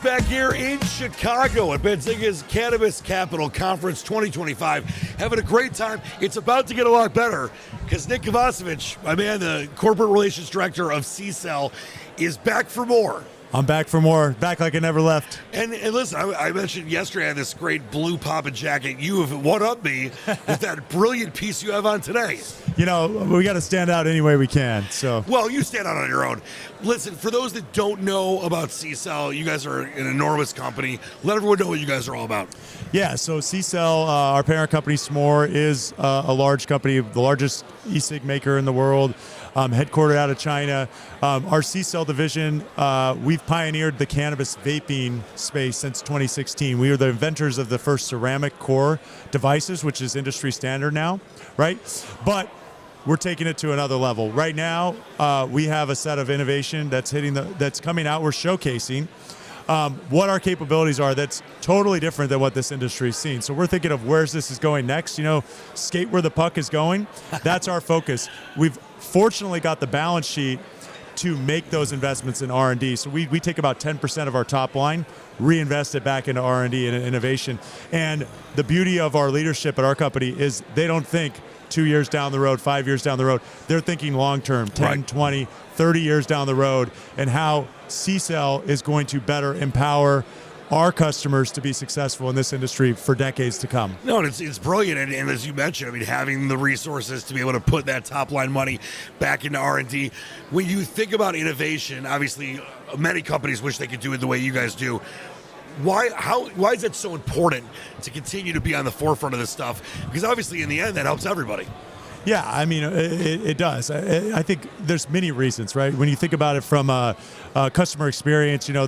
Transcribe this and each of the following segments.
back here in Chicago at Benzinga's Cannabis Capital Conference 2025. Having a great time. It's about to get a lot better because Nick Kovacevic, my man, the Corporate Relations Director of CCELL, is back for more. I'm back for more. Back like I never left. And listen, I mentioned yesterday I had this great blue poppin' jacket. You have one-upped me with that brilliant piece you have on today. You know, we got to stand out any way we can. So, well, you stand out on your own. Listen, for those that don't know about CCELL, you guys are an enormous company. Let everyone know what you guys are all about. Yeah, so CCELL, our parent company, S'more, is a large company, the largest e-cig maker in the world, headquartered out of China. Our CCELL division, we've pioneered the cannabis vaping space since 2016. We are the inventors of the first ceramic core devices, which is industry standard now, right? But we're taking it to another level. Right now, we have a set of innovation that's coming out. We're showcasing what our capabilities are that's totally different than what this industry's seen. So we're thinking of where's this is going next. You know, skate where the puck is going. That's our focus. We've fortunately got the balance sheet to make those investments in R&D. So we take about 10% of our top line, reinvest it back into R&D and innovation. And the beauty of our leadership at our company is they don't think 2 years down the road, 5 years down the road. They're thinking long-term, 10, right, 20, 30 years down the road, and how CCELL is going to better empower our customers to be successful in this industry for decades to come. No, and it's brilliant, and as you mentioned, I mean, having the resources to be able to put that top-line money back into R&D. When you think about innovation, obviously, many companies wish they could do it the way you guys do. Why is it so important to continue to be on the forefront of this stuff? Because obviously, in the end, that helps everybody. Yeah, I mean, it does. I think there's many reasons, right? When you think about it from a customer experience, you know,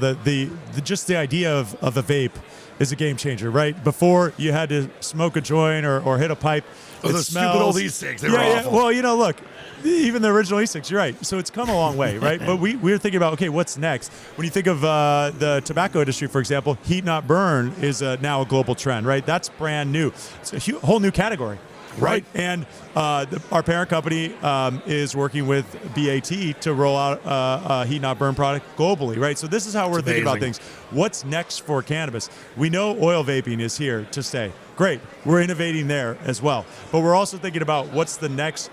just the idea of a vape is a game changer, right? Before, you had to smoke a joint or hit a pipe. Oh, those stupid old e-cigs, they were awful. Well, you know, look, even the original e-cigs, you're right. So it's come a long way, right? But we're thinking about, okay, what's next? When you think of the tobacco industry, for example, heat not burn is now a global trend, right? That's brand new. It's a whole new category. Right. And our parent company is working with BAT to roll out a heat not burn product globally, right? So this is how we're thinking about things. What's next for cannabis? We know oil vaping is here to stay. Great. We're innovating there as well. But we're also thinking about what's the next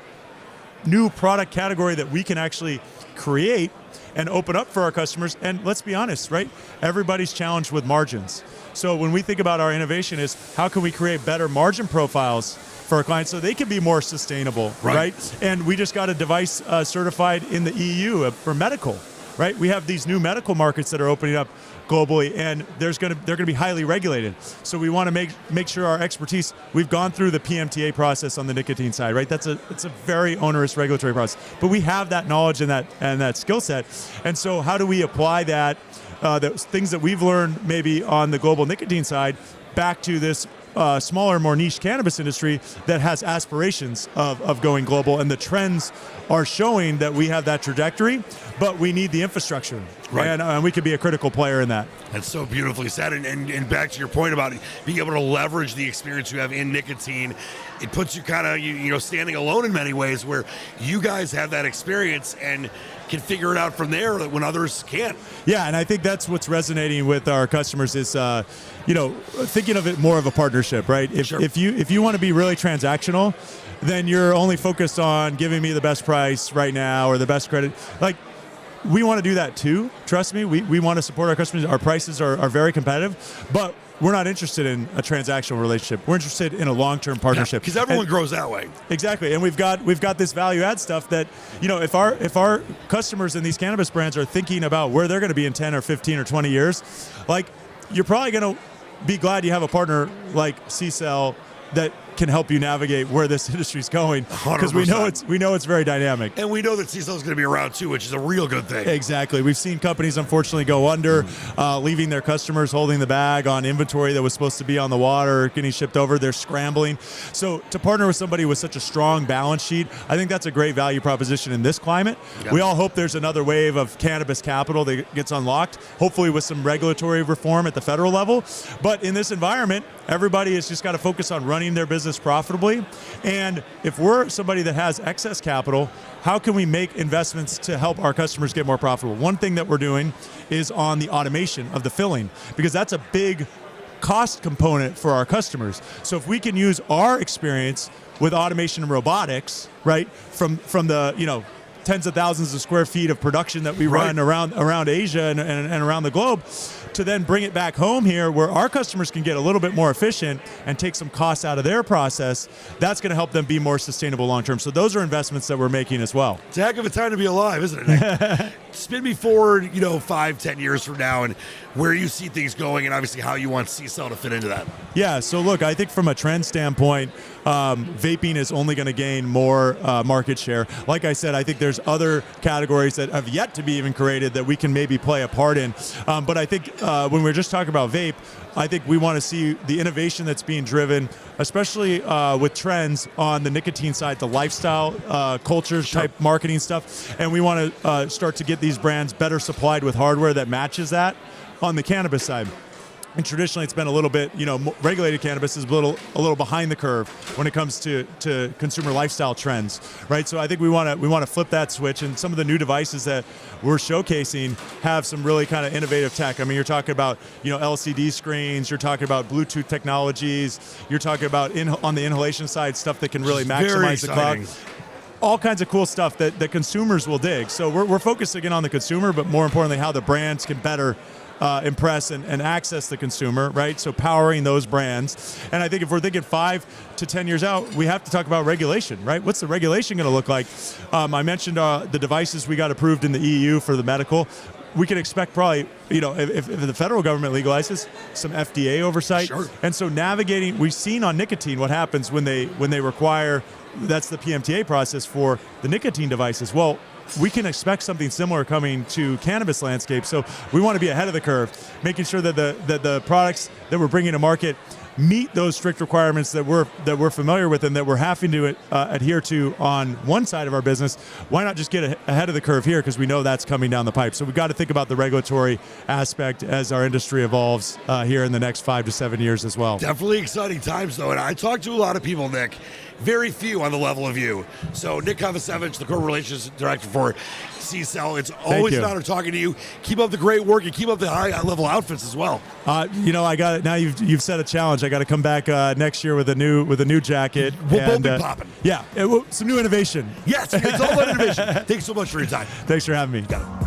new product category that we can actually create and open up for our customers. And let's be honest, right? Everybody's challenged with margins. So when we think about our innovation is how can we create better margin profiles for our clients so they can be more sustainable, right? And we just got a device certified in the EU for medical, right? We have these new medical markets that are opening up globally, and they're going to be highly regulated. So we want to make sure our expertise. We've gone through the PMTA process on the nicotine side, right? It's a very onerous regulatory process, but we have that knowledge and that skill set. And so how do we apply that? Those things that we've learned maybe on the global nicotine side back to this smaller, more niche cannabis industry that has aspirations of going global, and the trends are showing that we have that trajectory, but we need the infrastructure, right? And we could be a critical player in that. That's so beautifully said, and back to your point about being able to leverage the experience you have in nicotine, it puts you kind of you know standing alone in many ways, where you guys have that experience and can figure it out from there when others can't. Yeah, and I think that's what's resonating with our customers is, you know, thinking of it more of a partnership, right? If you want to be really transactional, then you're only focused on giving me the best price right now or the best credit. Like, we want to do that too. Trust me, we want to support our customers. Our prices are very competitive, but we're not interested in a transactional relationship. We're interested in a long-term partnership. Because everyone grows that way. Exactly, and we've got this value-add stuff that, you know, if our customers in these cannabis brands are thinking about where they're going to be in 10 or 15 or 20 years, like, you're probably going to be glad you have a partner like CCELL that can help you navigate where this industry's going, because we know it's very dynamic, and we know that CCELL is going to be around too, which is a real good thing. Exactly. We've seen companies unfortunately go under, leaving their customers holding the bag on inventory that was supposed to be on the water, getting shipped over. They're scrambling. So to partner with somebody with such a strong balance sheet, I think that's a great value proposition in this climate. Yep. We all hope there's another wave of cannabis capital that gets unlocked, hopefully with some regulatory reform at the federal level. But in this environment, everybody has just got to focus on running their business business profitably? And if we're somebody that has excess capital, how can we make investments to help our customers get more profitable? One thing that we're doing is on the automation of the filling, because that's a big cost component for our customers. So if we can use our experience with automation and robotics, right, from the, tens of thousands of square feet of production that we run around Asia and around the globe, to then bring it back home here where our customers can get a little bit more efficient and take some costs out of their process, that's going to help them be more sustainable long term. So those are investments that we're making as well. It's a heck of a time to be alive, isn't it, Nick? Spin me forward, 5-10 years from now, and where you see things going, and obviously how you want CCELL to fit into that. Yeah, so look, I think from a trend standpoint, vaping is only going to gain more market share. Like I said, I think there's other categories that have yet to be even created that we can maybe play a part in. But I think when we're just talking about vape, I think we want to see the innovation that's being driven, especially with trends on the nicotine side, the lifestyle culture type marketing stuff. And we want to start to get these brands better supplied with hardware that matches that on the cannabis side. And traditionally, it's been a little bit, regulated cannabis is a little behind the curve when it comes to consumer lifestyle trends, right? So I think we want to flip that switch, and some of the new devices that we're showcasing have some really kind of innovative tech. I mean, you're talking about LCD screens, you're talking about Bluetooth technologies, you're talking about on the inhalation side stuff that can really maximize the cloud. All kinds of cool stuff that consumers will dig. So we're focusing in on the consumer, but more importantly, how the brands can better impress and access the consumer, right? So powering those brands. And I think if we're thinking 5 to 10 years out, we have to talk about regulation, right? What's the regulation going to look like? I mentioned the devices we got approved in the EU for the medical. We can expect probably, if the federal government legalizes, some FDA oversight. Sure. And so navigating, we've seen on nicotine what happens when they require, that's the PMTA process for the nicotine devices. Well, we can expect something similar coming to cannabis landscape. So we want to be ahead of the curve, making sure that the products that we're bringing to market meet those strict requirements that we're familiar with and that we're having to adhere to on one side of our business. Why not just get ahead of the curve here, because we know that's coming down the pipe. So we've got to think about the regulatory aspect as our industry evolves here in the next 5 to 7 years as well. Definitely exciting times, though. And I talked to a lot of people, Nick, very few on the level of you. So Nick Kovacevich, the corporate relations director for CCELL, it's always an honor talking to you. Keep up the great work and keep up the high-level outfits as well. I got it. Now you've set a challenge. I got to come back next year with a new jacket. We'll be popping. Yeah, some new innovation. Yes, it's all about innovation. Thanks so much for your time. Thanks for having me. Got it.